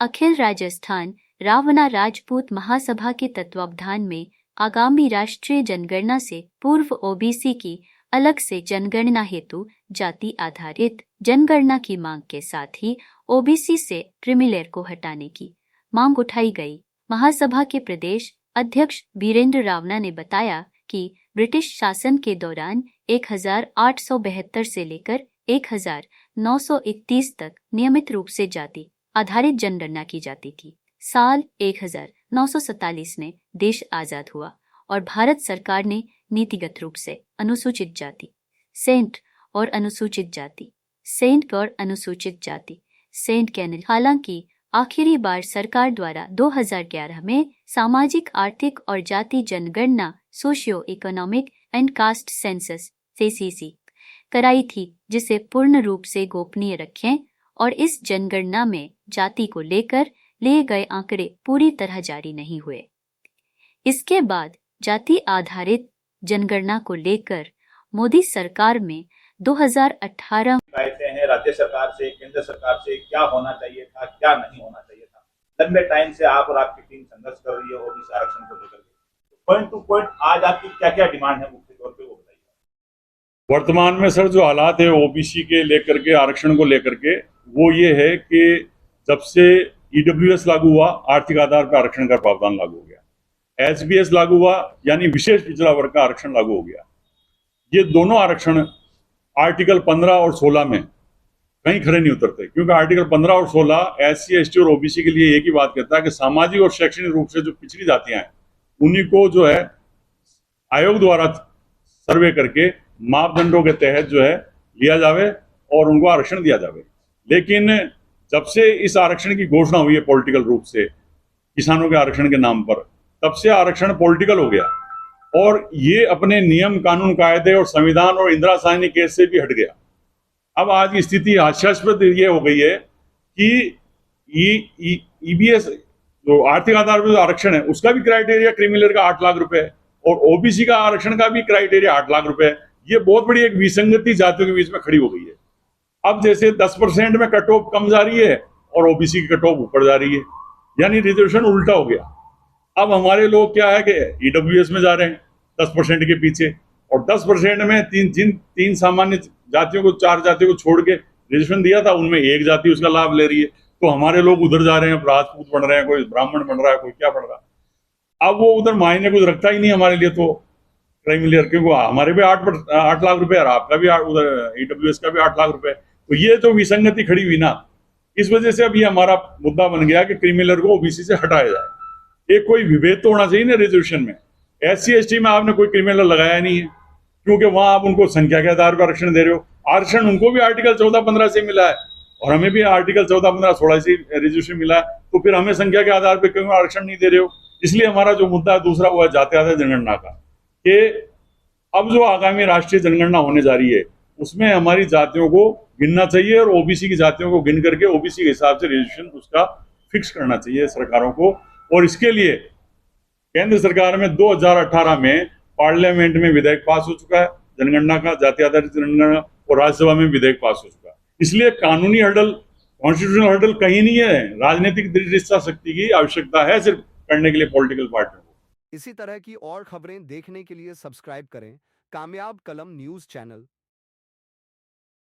अखिल राजस्थान रावणा राजपूत महासभा के तत्वावधान में आगामी राष्ट्रीय जनगणना से पूर्व ओबीसी की अलग से जनगणना हेतु जाति आधारित जनगणना की मांग के साथ ही ओबीसी से क्रीमीलेयर को हटाने की मांग उठाई गई। महासभा के प्रदेश अध्यक्ष बीरेंद्र रावना ने बताया कि ब्रिटिश शासन के दौरान 1872 से लेकर 1931 तक नियमित रूप से जाति आधारित जनगणना की जाती थी। साल 1947 में देश आजाद हुआ और भारत सरकार ने नीतिगत रूप से अनुसूचित जाति सेंट और अनुसूचित जाति सेंट कैनल। हालांकि आखिरी बार सरकार द्वारा 2011 में सामाजिक आर्थिक और जाति जनगणना socio economic and caste census CCC कराई थी, जिसे पूर्ण रूप से गोपनीय रखें और इस जनगणना में जाति को लेकर लिए गए आंकड़े पूरी तरह जारी नहीं हुए। इसके बाद जाति आधारित जनगणना को लेकर मोदी सरकार में 2018 हैं राज्य सरकार से, केंद्र सरकार से क्या होना चाहिए था, क्या नहीं होना चाहिए था। लंबे टाइम से आप और आपकी टीम संघर्ष कर रही है ओबीसी आरक्षण को लेकर के। पॉइंट टू पॉइंट आज आपकी क्या क्या डिमांड है मुख्य तौर पे वो बताइए। वर्तमान में सर जो हालात है ओबीसी के लेकर के आरक्षण को लेकर के वो ये है कि जब से ईडब्ल्यूएस लागू हुआ आर्थिक आधार पर आरक्षण का प्रावधान लागू हो गया, एसबीएस लागू हुआ यानी विशेष पिछड़ा वर्ग का आरक्षण लागू हो गया। ये दोनों आरक्षण आर्टिकल 15 और 16 में कहीं खड़े नहीं उतरते, क्योंकि आर्टिकल 15 और 16 एससी एसटी और ओबीसी के लिए एक ही बात कहता है कि सामाजिक और शैक्षणिक रूप से जो पिछड़ी जातियां हैं उन्हीं को जो है आयोग द्वारा सर्वे करके मापदंडों के तहत जो है लिया जावे और उनको आरक्षण दिया जावे। लेकिन जब से इस आरक्षण की घोषणा हुई है पॉलिटिकल रूप से किसानों के आरक्षण के नाम पर, तब से आरक्षण पॉलिटिकल हो गया और ये अपने नियम कानून कायदे और संविधान और इंदिरा साहनी केस से भी हट गया। अब आज की स्थिति हास्यास्पद ये हो गई है कि ईबीएस जो आर्थिक आधार पर आरक्षण है उसका भी क्राइटेरिया क्रीमीलेयर का 8 लाख रुपए है और ओबीसी का आरक्षण का भी क्राइटेरिया 8 लाख रुपए है। ये बहुत बड़ी एक विसंगति जातियों के बीच में खड़ी हो गई है। अब जैसे 10% में कट ऑफ कम जा रही है और ओबीसी की कट ऑफ ऊपर जा रही है, यानी रिजर्वेशन उल्टा हो गया। अब हमारे लोग क्या है कि ईडब्ल्यूएस में जा रहे हैं 10% के पीछे और 10% में तीन सामान्य जातियों को 4 जातियों को छोड़ के रिजर्वेशन दिया था उनमें एक जाति उसका लाभ ले रही है, तो हमारे लोग उधर जा रहे हैं, राजपूत बन रहे हैं, कोई ब्राह्मण बन रहा है, कोई क्या बन रहा है। अब वो उधर मायने कुछ रखता ही नहीं हमारे लिए तो क्रीमीलेयर, क्योंकि हमारे भी 8 लाख रुपए और आपका भी उधर ईडब्ल्यूएस का भी 8 लाख रुपए, तो ये तो विसंगति खड़ी हुई ना। इस वजह से अब ये हमारा मुद्दा बन गया कि क्रीमीलेयर को ओबीसी से हटाया जाए। एक कोई विभेद तो होना चाहिए ना रिजर्वेशन में। एससी एसटी में आपने कोई क्रीमीलेयर लगाया नहीं है, क्योंकि वहां आप उनको संख्या के आधार पर आरक्षण दे रहे हो। आरक्षण उनको भी आर्टिकल 14-15 से मिला है और हमें भी आर्टिकल 14-15-16 से रिजर्वेशन मिला है, तो फिर हमें संख्या के आधार पर क्यों आरक्षण नहीं दे रहे हो। इसलिए हमारा जो मुद्दा है दूसरा वो है जाति आधारित जनगणना का, कि अब जो आगामी राष्ट्रीय जनगणना होने जा रही है उसमें हमारी जातियों को गिनना चाहिए और ओबीसी की जातियों को गिन करके ओबीसी के हिसाब से रिजर्वेशन उसका फिक्स करना चाहिए सरकारों को। और इसके लिए केंद्र सरकार में 2018 में पार्लियामेंट में विधेयक पास हो चुका है जनगणना का, जाति आधारित जनगणना, और राज्यसभा में विधेयक पास हो चुका है। इसलिए कानूनी हर्डल, कॉन्स्टिट्यूशनल हर्डल कहीं नहीं है। राजनीतिक दृढ़ता शक्ति की आवश्यकता है सिर्फ करने के लिए पॉलिटिकल पार्टियों को। इसी तरह की और खबरें देखने के लिए सब्सक्राइब करें कामयाब कलम न्यूज़ चैनल।